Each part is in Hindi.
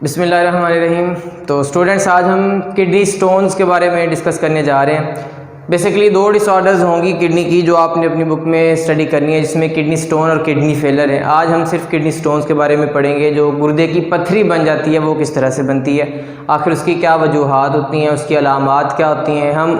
बिस्मिल्लाहिर्रहमानिर्रहीम। तो स्टूडेंट्स, आज हम किडनी स्टोन्स के बारे में डिस्कस करने जा रहे हैं। बेसिकली दो डिसऑर्डर्स होंगी किडनी की जो आपने अपनी बुक में स्टडी करनी है, जिसमें किडनी स्टोन और किडनी फेलर है। आज हम सिर्फ किडनी स्टोन्स के बारे में पढ़ेंगे। जो गुर्दे की पत्थरी बन जाती है वो किस तरह से बनती है, आखिर उसकी क्या वजूहात होती हैं, उसकी अलामात क्या होती हैं, हम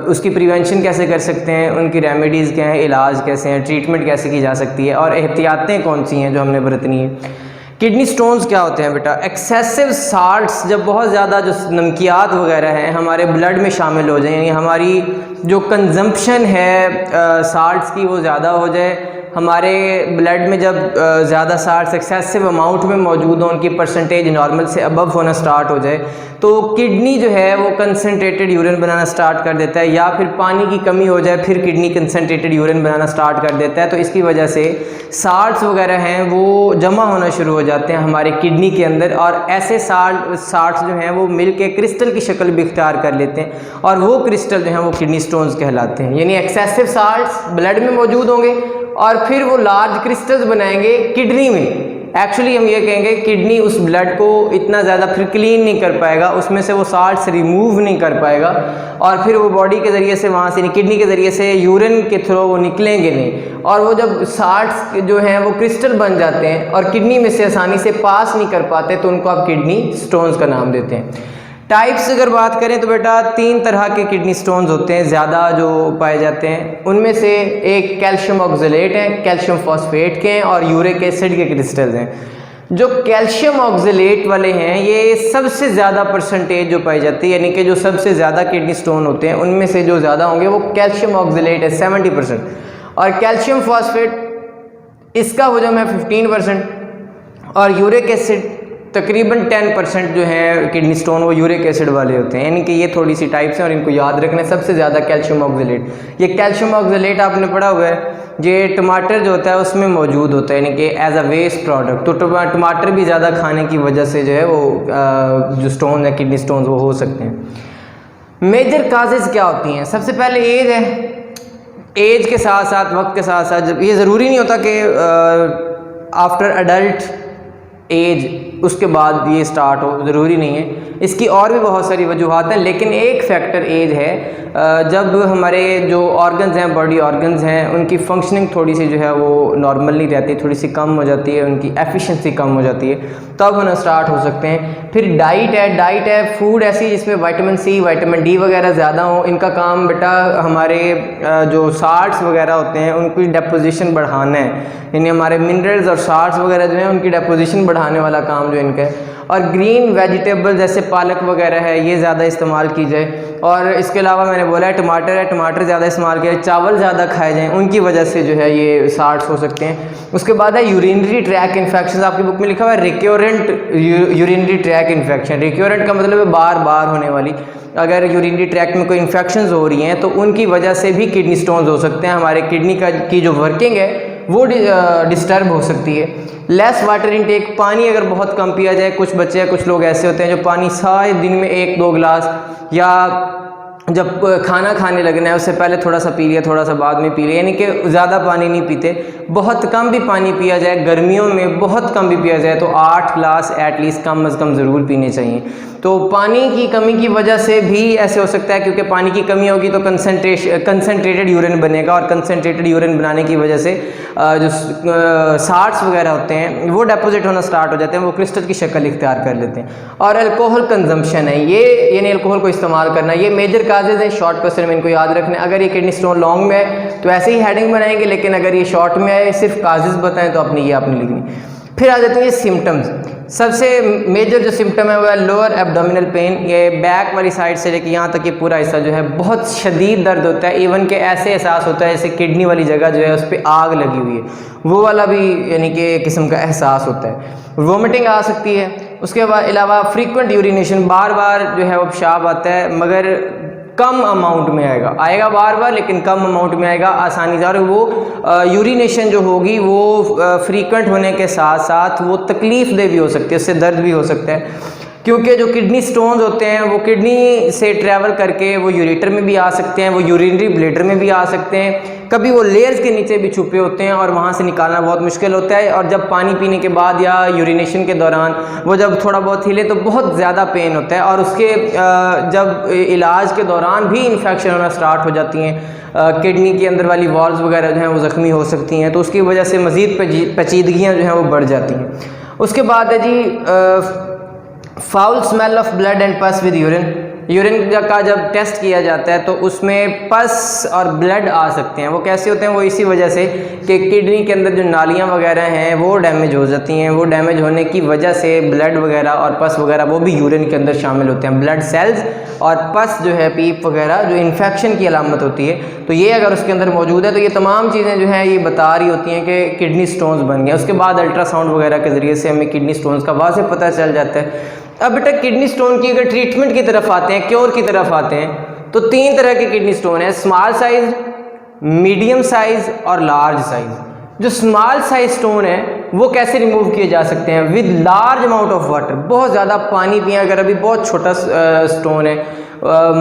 उसकी प्रिवेंशन कैसे कर सकते हैं, उनकी रेमेडीज़ क्या हैं, इलाज कैसे हैं, ट्रीटमेंट कैसे की जा सकती है और एहतियातें कौन सी हैं जो हमने बरतनी है। किडनी स्टोन्स क्या होते हैं बेटा? एक्सेसिव साल्ट्स, जब बहुत ज़्यादा जो नमकियात वगैरह हैं हमारे ब्लड में शामिल हो जाए, यानी हमारी जो कंजम्पशन है साल्ट्स की वो ज़्यादा हो जाए, हमारे ब्लड में जब ज़्यादा साल्ट्स एक्सेसिव अमाउंट में मौजूद हों, उनकी परसेंटेज नॉर्मल से अबव होना स्टार्ट हो जाए, तो किडनी जो है वो कंसनट्रेटेड यूरिन बनाना स्टार्ट कर देता है, या फिर पानी की कमी हो जाए फिर किडनी कंसनट्रेटेड यूरिन बनाना स्टार्ट कर देता है। तो इसकी वजह से साल्ट्स वगैरह हैं वो जमा होना शुरू हो जाते हैं हमारे किडनी के अंदर, और ऐसे साल्ट्स जो हैं वो मिल के क्रिस्टल की शक्ल भी इख्तियार कर लेते हैं, और वो क्रिस्टल जो हैं वो किडनी स्टोन्स कहलाते हैं। यानी एक्सेसिव साल्ट्स ब्लड में मौजूद होंगे और फिर वो लार्ज क्रिस्टल्स बनाएंगे किडनी में। एक्चुअली हम ये कहेंगे किडनी उस ब्लड को इतना ज़्यादा फिर क्लीन नहीं कर पाएगा, उसमें से वो साल्ट्स रिमूव नहीं कर पाएगा, और फिर वो बॉडी के ज़रिए से वहाँ से किडनी के ज़रिए से यूरिन के थ्रू वो निकलेंगे नहीं, और वो जब साल्ट्स जो हैं वो क्रिस्टल बन जाते हैं और किडनी में से आसानी से पास नहीं कर पाते, तो उनको आप किडनी स्टोन्स का नाम देते हैं। टाइप्स अगर बात करें तो बेटा 3 तरह के किडनी स्टोन्स होते हैं ज़्यादा जो पाए जाते हैं। उनमें से एक कैल्शियम ऑक्जेलेट है, कैल्शियम फॉस्फेट के हैं, और यूरिक एसिड के क्रिस्टल्स हैं। जो कैल्शियम ऑक्जेलेट वाले हैं ये सबसे ज़्यादा परसेंटेज जो पाई जाती है, यानी कि जो सबसे ज़्यादा किडनी स्टोन होते हैं उनमें से जो ज़्यादा होंगे वो कैल्शियम ऑक्जेलेट है 70%, और कैल्शियम फॉस्फेट इसका वजन है 15%, और यूरिक एसिड तकरीबन 10% जो है किडनी स्टोन वो यूरिक एसिड वाले होते हैं। यानी कि ये थोड़ी सी टाइप्स हैं और इनको याद रखना है। सबसे ज़्यादा कैल्शियम ऑक्जेलेट, ये कैल्शियम ऑक्जेलेट आपने पढ़ा हुआ है, ये टमाटर जो होता है उसमें मौजूद होता है, यानी कि एज अ वेस्ट प्रोडक्ट। तो टमाटर भी ज़्यादा खाने की वजह से जो है वो जो स्टोन है किडनी स्टोन वो हो सकते हैं। मेजर काजेज़ क्या होती हैं? सबसे पहले एज है। एज के साथ साथ, वक्त के साथ साथ, जब ये ज़रूरी नहीं होता कि आफ्टर अडल्ट एज उसके बाद ये स्टार्ट हो, ज़रूरी नहीं है। इसकी और भी बहुत सारी वजूहात हैं, लेकिन एक फैक्टर एज है। जब हमारे जो ऑर्गन्स हैं, बॉडी ऑर्गन्स हैं, उनकी फंक्शनिंग थोड़ी सी जो है वो नॉर्मल नहीं रहती, थोड़ी सी कम हो जाती है, उनकी एफिशिएंसी कम हो जाती है, तब होना स्टार्ट हो सकते हैं। फिर डाइट है फूड ऐसी जिसमें विटामिन सी, विटामिन डी वगैरह ज़्यादा हो। इनका काम बेटा हमारे जो साल्ट्स वगैरह होते हैं उनकी डेपोजिशन बढ़ाना है, यानी हमारे मिनरल्स और साल्ट्स वगैरह जो हैं उनकी डेपोजिशन बढ़ाने वाला काम जो इनका है। और ग्रीन वेजिटेबल जैसे पालक वगैरह है ये ज़्यादा इस्तेमाल की जाए, और इसके अलावा मैंने बोला है टमाटर ज़्यादा इस्तेमाल किया, चावल ज़्यादा खाए जाएँ, उनकी वजह से जो है ये साल्ट्स हो सकते हैं। उसके बाद है यूरिनरी ट्रैक इन्फेक्शन। आपकी बुक में लिखा हुआ है रिक्योरेंट यूरिनरी ट्रैक इन्फेक्शन। रिक्योरेंट का मतलब है बार बार होने वाली। अगर यूरिनरी ट्रैक में कोई इन्फेक्शंस हो रही हैं तो उनकी वजह से भी किडनी स्टोन्स हो सकते हैं। हमारे किडनी की जो वर्किंग है वो डिस्टर्ब हो सकती है। लेस वाटर इनटेक, पानी अगर बहुत कम पिया जाए, कुछ बच्चे या कुछ लोग ऐसे होते हैं जो पानी सारे दिन में 1-2 गिलास, या जब खाना खाने लगना है उससे पहले थोड़ा सा पी लिया, थोड़ा सा बाद में पी लिया, यानी कि ज़्यादा पानी नहीं पीते। बहुत कम भी पानी पिया जाए, गर्मियों में बहुत कम भी पिया जाए तो 8 गिलास एटलीस्ट कम अज़ कम ज़रूर पीने चाहिए। तो पानी की कमी की वजह से भी ऐसे हो सकता है, क्योंकि पानी की कमी होगी तो कंसनट्रेटेड यूरिन बनेगा, और कंसनट्रेटेड यूरिन बनाने की वजह से जो साल्ट्स वगैरह होते हैं वो डेपोजिट होना स्टार्ट हो जाते हैं, वो क्रिस्टल की शक्ल इख्तियार कर लेते हैं। और अल्कोहल कंजम्पशन है ये, यानी अल्कोहल को इस्तेमाल करना, ये मेजर काजेज़ हैं। शॉर्ट क्वेश्चन में इनको याद रखना है। अगर ये किडनी स्टोन लॉन्ग में है तो ऐसे ही हेडिंग बनाएंगे, लेकिन अगर ये शॉर्ट में है सिर्फ काजेज़ बताएं तो आपने लिखनी। फिर आ जाते हैं ये सिम्टम्स। सबसे मेजर जो सिम्टम है वो है लोअर एब्डोमिनल पेन। ये बैक वाली साइड से लेकर यहाँ तक ये पूरा हिस्सा जो है बहुत शदीद दर्द होता है, इवन के ऐसे एहसास होता है जैसे किडनी वाली जगह जो है उस पर आग लगी हुई है, वो वाला भी यानी कि एक किस्म का एहसास होता है। वोमिटिंग आ सकती है। उसके बाद अलावा फ्रीक्वेंट यूरिनेशन, बार बार जो है वो पेशाब आता है, मगर कम अमाउंट में आएगा बार बार, लेकिन कम अमाउंट में आएगा आसानी से। और वो यूरिनेशन जो होगी वो फ्रीक्वेंट होने के साथ साथ वो तकलीफ़ दे भी हो सकती है, उससे दर्द भी हो सकता है। क्योंकि जो किडनी स्टोन्स होते हैं वो किडनी से ट्रैवल करके वो यूरेटर में भी आ सकते हैं, वो यूरिनरी ब्लैडर में भी आ सकते हैं, कभी वो लेयर्स के नीचे भी छुपे होते हैं और वहाँ से निकालना बहुत मुश्किल होता है। और जब पानी पीने के बाद या यूरिनेशन के दौरान वो जब थोड़ा बहुत हिले तो बहुत ज़्यादा पेन होता है, और उसके जब इलाज के दौरान भी इन्फेक्शन होना स्टार्ट हो जाती हैं, किडनी के अंदर वाली वॉल्व्स वगैरह जो हैं वो ज़ख्मी हो सकती हैं, तो उसकी वजह से मज़ीद पेचीदगियाँ जो हैं वो बढ़ जाती हैं। उसके बाद है जी foul smell of blood and pus with urine का जब टेस्ट किया जाता है तो उसमें पस और ब्लड आ सकते हैं। वो कैसे होते हैं? वो इसी वजह से कि किडनी के अंदर जो नालियाँ वगैरह हैं वो डैमेज हो जाती हैं, वो डैमेज होने की वजह से ब्लड वगैरह और पस वगैरह वो भी यूरिन के अंदर शामिल होते हैं। ब्लड सेल्स और पस जो है, पीप वगैरह, जो इन्फेक्शन की अलामत होती है, तो ये अगर उसके अंदर मौजूद है तो ये तमाम चीज़ें जो हैं ये बता रही होती हैं कि किडनी स्टोन्स बन गए। उसके बाद अल्ट्रासाउंड वगैरह के ज़रिए से हमें किडनी स्टोन्स का वाज़ेह पता चल जाता है। अब बेटा किडनी स्टोन की अगर ट्रीटमेंट की तरफ आते हैं, क्योर की तरफ आते हैं, तो 3 तरह के किडनी स्टोन है, स्मॉल साइज, मीडियम साइज और लार्ज साइज। जो स्मॉल साइज स्टोन है वो कैसे रिमूव किए जा सकते हैं? With large amount of water, बहुत ज़्यादा पानी पिए। अगर अभी बहुत छोटा स्टोन है,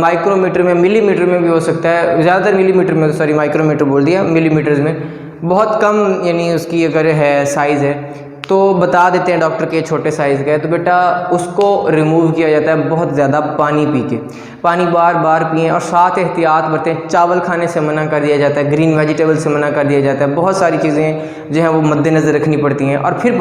माइक्रोमीटर में, मिलीमीटर में भी हो सकता है, ज़्यादातर मिलीमीटर में, सॉरी माइक्रोमीटर बोल दिया, मिलीमीटर्स में, बहुत कम यानी उसकी अगर है साइज़ है तो बता देते हैं डॉक्टर के छोटे साइज़ का है, तो बेटा उसको रिमूव किया जाता है बहुत ज़्यादा पानी पी के। पानी बार बार पिए और साथ एहतियात बरतें। चावल खाने से मना कर दिया जाता है, ग्रीन वेजिटेबल से मना कर दिया जाता है, बहुत सारी चीज़ें जो हैं वो मद्देनज़र रखनी पड़ती हैं। और फिर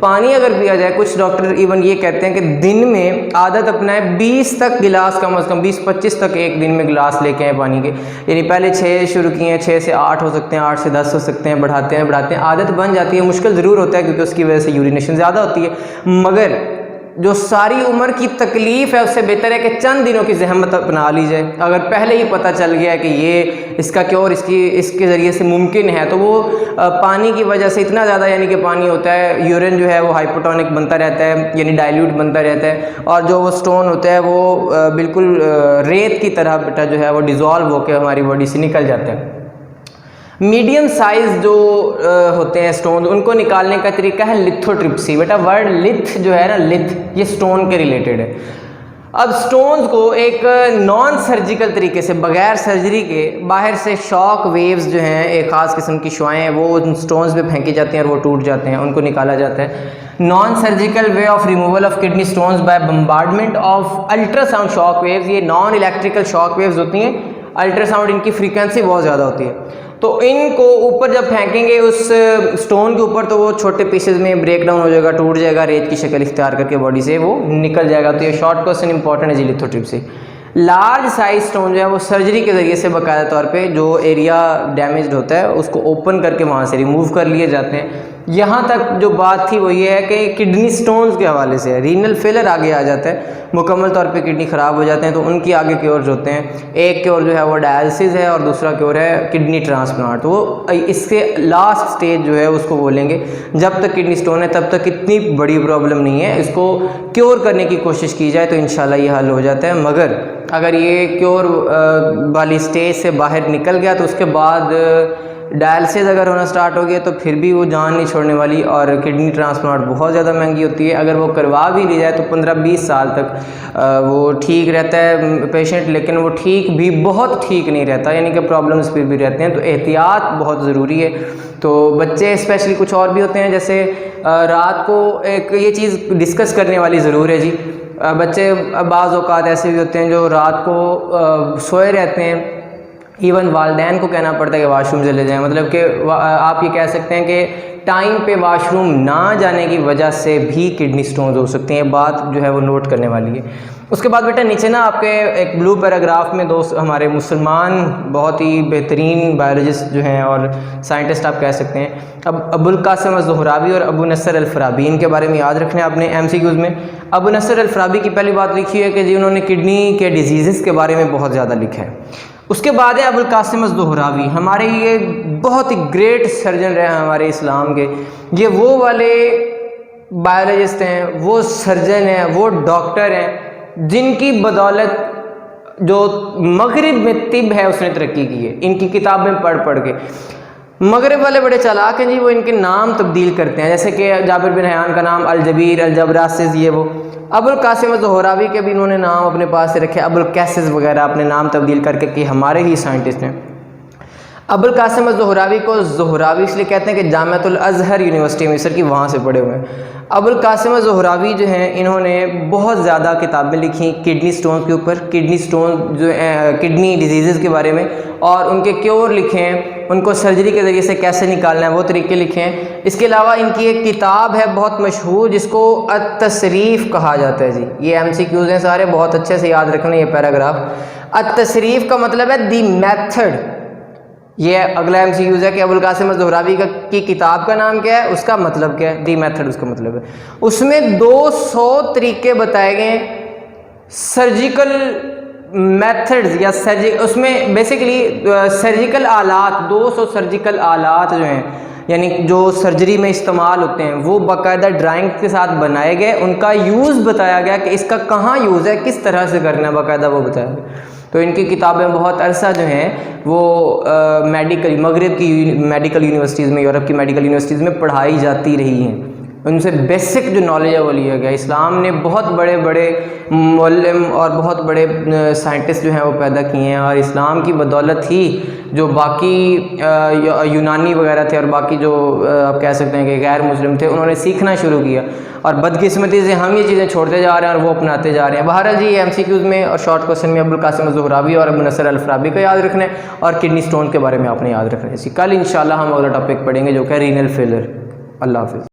पानी अगर पिया जाए, कुछ डॉक्टर इवन ये कहते हैं कि दिन में आदत अपनाए 20 तक गिलास, कम अज़ कम 20-25 तक एक दिन में गिलास लेके आए पानी के। यानी पहले 6 शुरू किए हैं, 6 से 8 हो सकते हैं, 8 से 10 हो सकते हैं, बढ़ाते हैं आदत बन जाती है। मुश्किल ज़रूर होता है क्योंकि उसकी वजह से यूरिनेशन ज़्यादा होती है, मगर जो सारी उम्र की तकलीफ़ है उससे बेहतर है कि चंद दिनों की ज़हमत अपना ली जाए। अगर पहले ही पता चल गया कि ये इसका क्योर इसके ज़रिए से मुमकिन है, तो वो पानी की वजह से इतना ज़्यादा यानी कि पानी होता है, यूरिन जो है वो हाइपोटोनिक बनता रहता है, यानी डाइल्यूट बनता रहता है, और जो वो स्टोन होता है वो बिल्कुल रेत की तरह बेटा जो है वो डिज़ोल्व होकर हमारी बॉडी से निकल जाता है। मीडियम साइज़ जो होते हैं स्टोन, उनको निकालने का तरीका है लिथोट्रिप्सी। बेटा वर्ड लिथ जो है ना, लिथ, ये स्टोन के रिलेटेड है। अब स्टोन्स को एक नॉन सर्जिकल तरीके से, बगैर सर्जरी के, बाहर से शॉक वेव्स जो हैं, एक ख़ास किस्म की शुआएँ हैं, वो उन स्टोन्स पे फेंकी जाती हैं और वो टूट जाते हैं, उनको निकाला जाता है। Non surgical way of removal of kidney stones by bombardment of ultrasound shock waves. ये नॉन इलेक्ट्रिकल शॉक वेव्स होती हैं, अल्ट्रासाउंड इनकी फ्रीक्वेंसी बहुत ज़्यादा होती है, तो इनको ऊपर जब फेंकेंगे उस स्टोन के ऊपर तो वो छोटे पीसेज में ब्रेक डाउन हो जाएगा, टूट जाएगा, रेत की शक्ल इख्तियार करके बॉडी से वो निकल जाएगा। तो ये शॉर्ट क्वेश्चन इंपॉर्टेंट है जी लिथोट्रिप्सी। लार्ज साइज स्टोन जो है वो सर्जरी के ज़रिए से बाकायदा तौर पे जो एरिया डैमेज्ड होता है उसको ओपन करके वहाँ से रिमूव कर लिए जाते हैं। यहाँ तक जो बात थी वो ये है कि किडनी स्टोन्स के हवाले से रीनल फेलर आगे आ जाता है, मुकम्मल तौर पे किडनी ख़राब हो जाते हैं, तो उनकी आगे क्योर जो होते हैं, एक क्योर जो है वो डायलिसिस है और दूसरा क्योर है किडनी ट्रांसप्लांट। तो वो इसके लास्ट स्टेज जो है उसको बोलेंगे। जब तक किडनी स्टोन है तब तक इतनी बड़ी प्रॉब्लम नहीं है, इसको क्योर करने की कोशिश की जाए तो इंशाल्लाह ये हल हो जाता है। मगर अगर ये क्योर वाली स्टेज से बाहर निकल गया तो उसके बाद डायलिसिस अगर होना स्टार्ट हो गया तो फिर भी वो जान नहीं छोड़ने वाली, और किडनी ट्रांसप्लांट बहुत ज़्यादा महंगी होती है। अगर वो करवा भी ली जाए तो 15-20 साल तक वो ठीक रहता है पेशेंट, लेकिन वो ठीक भी बहुत ठीक नहीं रहता, यानी कि प्रॉब्लम्स फिर भी रहते हैं। तो एहतियात बहुत ज़रूरी है। तो बच्चे स्पेशली कुछ और भी होते हैं, जैसे रात को एक ये चीज़ डिस्कस करने वाली ज़रूर है जी। बच्चे बाज़ औक़ात ऐसे भी होते हैं जो रात को सोए रहते हैं, इवन वालदैन को कहना पड़ता है कि वाशरूम चले जाएं, मतलब कि आप ये कह सकते हैं कि टाइम पे वाशरूम ना जाने की वजह से भी किडनी स्टोन्स हो सकते हैं। बात जो है वो नोट करने वाली है। उसके बाद बेटा नीचे ना आपके एक ब्लू पैराग्राफ में दोस्त हमारे मुसलमान बहुत ही बेहतरीन बायोलॉजिस्ट जो हैं और साइंटिस्ट आप कह सकते हैं, अब अबुल कासिम ज़ुहरावी और अबू नसर अल फ़राबी, इनके बारे में याद रखने आपने MCQs में। अबू नसर अल फ़राबी की पहली बात लिखी है कि जी उन्होंने किडनी के डिजीज़ के बारे में बहुत ज़्यादा लिखा है। उसके बाद है अबुल कासिम ज़ुहरावी, हमारे ये बहुत ही ग्रेट सर्जन रहे हैं हमारे इस्लाम के। ये वो वाले बायोलॉजिस्ट हैं, वो सर्जन हैं, वो डॉक्टर हैं जिनकी बदौलत जो मगरिब में तिब है उसने तरक्की की है, इनकी किताबें पढ़ के। मगरब वाले बड़े चालाक हैं जी, वो इनके नाम तब्दील करते हैं, जैसे कि जाबिर बिन हयान का नाम अल-जबीर, अल-जबरासिस, ये वो। अबुल कासिम ज़ोहरावी के भी इन्होंने नाम अपने पास से रखे, अबुल कैसिस वगैरह अपने नाम तब्दील करके, कि हमारे ही साइंटिस्ट हैं। अबुल कासिम ज़ोहरावी को ज़ोहरावी इसलिए कहते हैं कि जामिअतुल अज़हर यूनिवर्सिटी मिस्र की, वहाँ से पढ़े हुए हैं। अबुल कासिम ज़ोहरावी जो हैं, इन्होंने बहुत ज़्यादा किताबें लिखी किडनी स्टोन के ऊपर, किडनी स्टोन जो किडनी डिजीज़ के बारे में, और उनके क्योर लिखे हैं, उनको सर्जरी के ज़रिए से कैसे निकालना है वो तरीके लिखे हैं। इसके अलावा इनकी एक किताब है बहुत मशहूर जिसको अत-तसरीफ़ कहा जाता है जी। ये MCQs हैं सारे, बहुत अच्छे से याद रखना ये पैराग्राफ। अत-तसरीफ़ का मतलब है दी मेथड। ये अगला MCQs है कि अबुल कासिम ज़ोहरावी की किताब का नाम क्या है, उसका मतलब क्या है, दी मेथड उसका मतलब है। उसमें 200 तरीके बताए गए सर्जिकल मेथड्स या उसमें बेसिकली सर्जिकल आलात, 200 सर्जिकल आलात जो हैं, यानी जो सर्जरी में इस्तेमाल होते हैं, वो बाकायदा ड्राइंग के साथ बनाए गए, उनका यूज़ बताया गया कि इसका कहाँ यूज़ है, किस तरह से करना है, बाकायदा वो बताया गया। तो इनकी किताबें बहुत अरसा जो हैं वो मेडिकल मगरब की मेडिकल यूनिवर्सिटीज़ में, यूरोप की मेडिकल यूनिवर्सिटीज़ में पढ़ाई जाती रही हैं। उनसे बेसिक जो नॉलेज है वो लिया गया। इस्लाम ने बहुत बड़े बड़े मुअल्लिम और बहुत बड़े साइंटिस्ट जो हैं वो पैदा किए हैं, और इस्लाम की बदौलत ही जो बाकी यूनानी वगैरह थे और बाकी जो आप कह सकते हैं कि गैर मुस्लिम थे, उन्होंने सीखना शुरू किया, और बदकिस्मती से हम ये चीज़ें छोड़ते जा रहे हैं और वो अपनाते जा रहे हैं। बहरहाल जी, MCQs में और शॉर्ट क्वेश्चन में अबुल कासिम ज़ोहरावी और अबू नसर अल-फ़राबी को याद रखना है, और किडनी स्टोन के बारे में आपने याद रखना है। कल इंशाल्लाह हम अगला टॉपिक पढ़ेंगे जो कि रीनल फेलियर। अल्लाह हाफ़िज़।